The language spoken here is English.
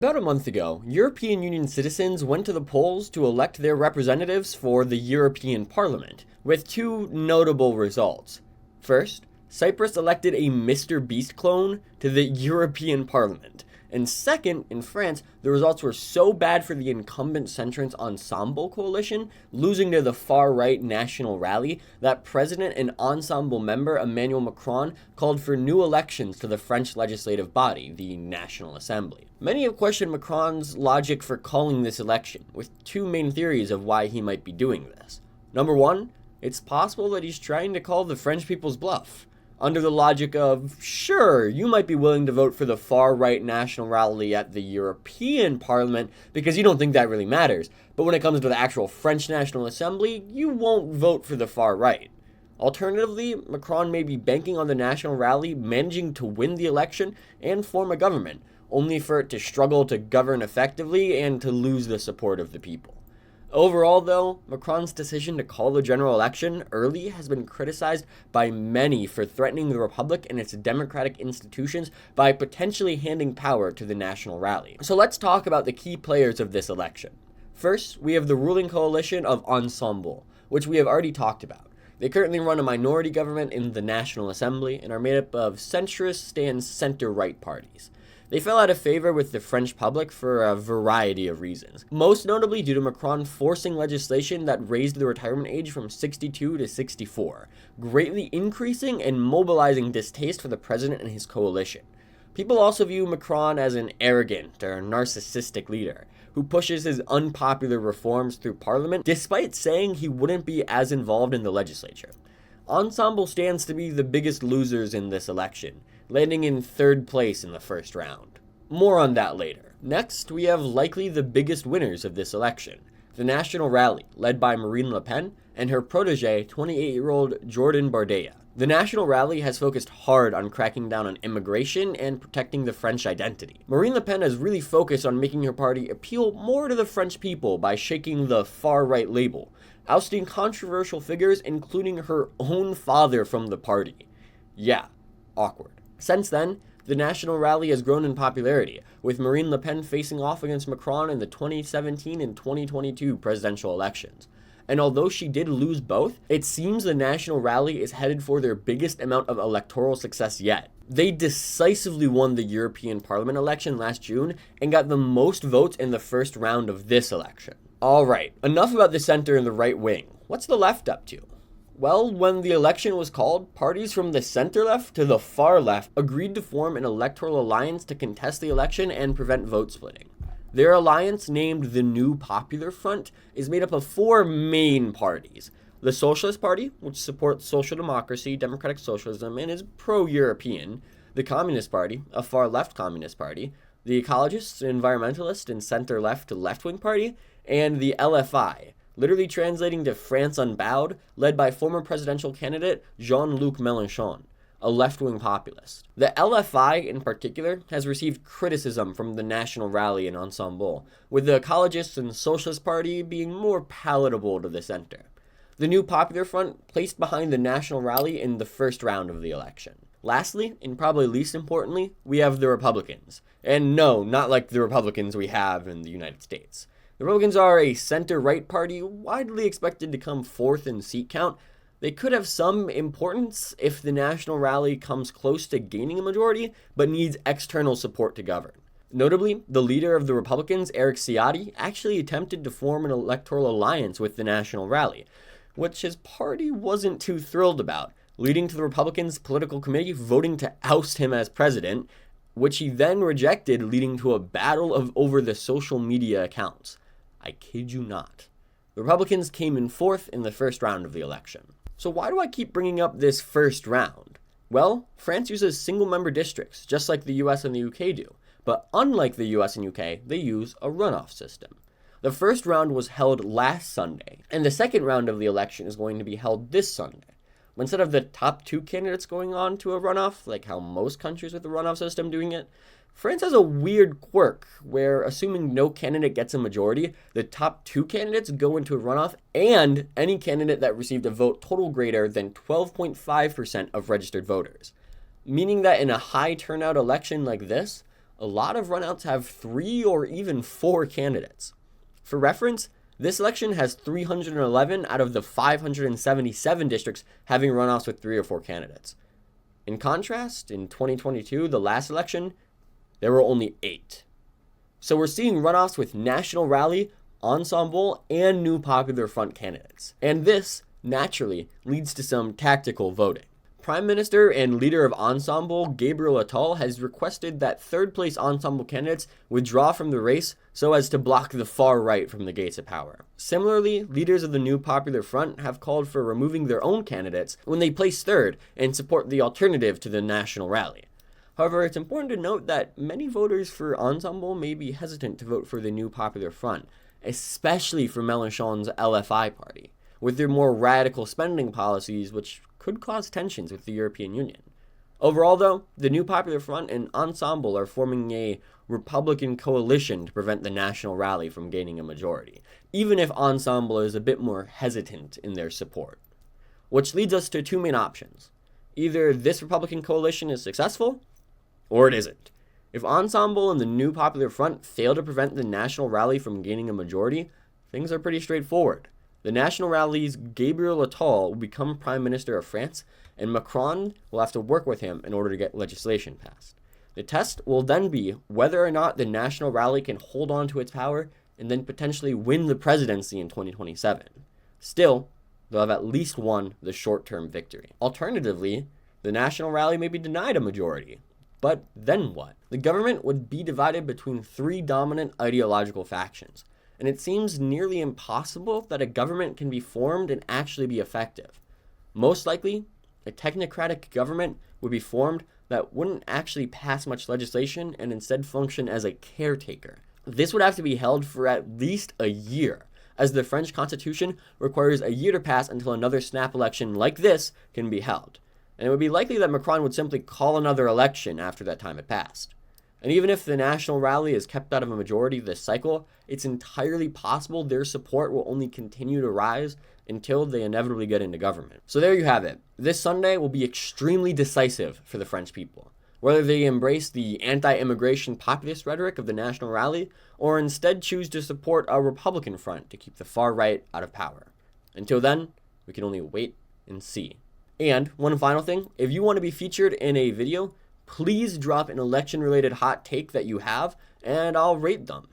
About a month ago, European Union citizens went to the polls to elect their representatives for the European Parliament, with two notable results. First, Cyprus elected a Mr. Beast clone to the European Parliament. And second, in France, the results were so bad for the incumbent centrist Ensemble coalition, losing to the far-right National Rally, that President and Ensemble member Emmanuel Macron called for new elections to the French legislative body, the National Assembly. Many have questioned Macron's logic for calling this election, with two main theories of why he might be doing this. Number one, it's possible that he's trying to call the French people's bluff. Under the logic of, sure, you might be willing to vote for the far-right National Rally at the European Parliament because you don't think that really matters, but when it comes to the actual French National Assembly, you won't vote for the far-right. Alternatively, Macron may be banking on the National Rally managing to win the election and form a government, only for it to struggle to govern effectively and to lose the support of the people. Overall, though, Macron's decision to call the general election early has been criticized by many for threatening the Republic and its democratic institutions by potentially handing power to the National Rally. So let's talk about the key players of this election. First, we have the ruling coalition of Ensemble, which we have already talked about. They currently run a minority government in the National Assembly and are made up of centrist and center-right parties. They fell out of favor with the French public for a variety of reasons, most notably due to Macron forcing legislation that raised the retirement age from 62 to 64, greatly increasing and mobilizing distaste for the president and his coalition. People also view Macron as an arrogant or narcissistic leader who pushes his unpopular reforms through parliament despite saying he wouldn't be as involved in the legislature. Ensemble stands to be the biggest losers in this election, landing in third place in the first round. More on that later. Next, we have likely the biggest winners of this election, the National Rally, led by Marine Le Pen and her protege, 28-year-old Jordan Bardella. The National Rally has focused hard on cracking down on immigration and protecting the French identity. Marine Le Pen has really focused on making her party appeal more to the French people by shaking the far-right label, ousting controversial figures including her own father from the party. Yeah, awkward. Since then, the National Rally has grown in popularity, with Marine Le Pen facing off against Macron in the 2017 and 2022 presidential elections. And although she did lose both, it seems the National Rally is headed for their biggest amount of electoral success yet. They decisively won the European Parliament election last June and got the most votes in the first round of this election. Alright, enough about the center and the right wing. What's the left up to? Well, when the election was called, parties from the center-left to the far-left agreed to form an electoral alliance to contest the election and prevent vote splitting. Their alliance, named the New Popular Front, is made up of four main parties. The Socialist Party, which supports social democracy, democratic socialism, and is pro-European. The Communist Party, a far-left communist party. The Ecologists, an environmentalist and center-left to left-wing party. And the LFI, literally translating to France Unbowed, led by former presidential candidate Jean-Luc Mélenchon, a left-wing populist. The LFI, in particular, has received criticism from the National Rally and Ensemble, with the Ecologists and Socialist Party being more palatable to the center. The New Popular Front placed behind the National Rally in the first round of the election. Lastly, and probably least importantly, we have the Republicans. And no, not like the Republicans we have in the United States. The Republicans are a center-right party widely expected to come fourth in seat count. They could have some importance if the National Rally comes close to gaining a majority, but needs external support to govern. Notably, the leader of the Republicans, Eric Ciotti, actually attempted to form an electoral alliance with the National Rally, which his party wasn't too thrilled about, leading to the Republicans' political committee voting to oust him as president, which he then rejected, leading to a battle over the social media accounts. I kid you not. The Republicans came in fourth in the first round of the election. So why do I keep bringing up this first round? Well, France uses single-member districts, just like the US and the UK do. But unlike the US and UK, they use a runoff system. The first round was held last Sunday, and the second round of the election is going to be held this Sunday. Instead of the top two candidates going on to a runoff, like how most countries with the runoff system doing it, France has a weird quirk where, assuming no candidate gets a majority, the top two candidates go into a runoff, and any candidate that received a vote total greater than 12.5% of registered voters. Meaning that in a high turnout election like this, a lot of runouts have 3 or even 4 candidates. For reference, this election has 311 out of the 577 districts having runoffs with 3 or 4 candidates. In contrast, in 2022, the last election, there were only 8. So we're seeing runoffs with National Rally, Ensemble, and New Popular Front candidates. And this, naturally, leads to some tactical voting. Prime Minister and leader of Ensemble, Gabriel Attal, has requested that third-place Ensemble candidates withdraw from the race so as to block the far right from the gates of power. Similarly, leaders of the New Popular Front have called for removing their own candidates when they place third and support the alternative to the National Rally. However, it's important to note that many voters for Ensemble may be hesitant to vote for the New Popular Front, especially for Mélenchon's LFI party, with their more radical spending policies, which could cause tensions with the European Union. Overall, though, the New Popular Front and Ensemble are forming a Republican coalition to prevent the National Rally from gaining a majority, even if Ensemble is a bit more hesitant in their support. Which leads us to 2 main options. Either this Republican coalition is successful, or it isn't. If Ensemble and the New Popular Front fail to prevent the National Rally from gaining a majority, things are pretty straightforward. The National Rally's Gabriel Attal will become Prime Minister of France, and Macron will have to work with him in order to get legislation passed. The test will then be whether or not the National Rally can hold on to its power and then potentially win the presidency in 2027. Still, they'll have at least won the short-term victory. Alternatively, the National Rally may be denied a majority. But then what? The government would be divided between 3 dominant ideological factions, and it seems nearly impossible that a government can be formed and actually be effective. Most likely, a technocratic government would be formed that wouldn't actually pass much legislation and instead function as a caretaker. This would have to be held for at least a year, as the French Constitution requires a year to pass until another snap election like this can be held. And it would be likely that Macron would simply call another election after that time had passed. And even if the National Rally is kept out of a majority this cycle, it's entirely possible their support will only continue to rise until they inevitably get into government. So there you have it. This Sunday will be extremely decisive for the French people, whether they embrace the anti-immigration populist rhetoric of the National Rally or instead choose to support a Republican front to keep the far right out of power. Until then, we can only wait and see. And one final thing, if you want to be featured in a video, please drop an election-related hot take that you have, and I'll rate them.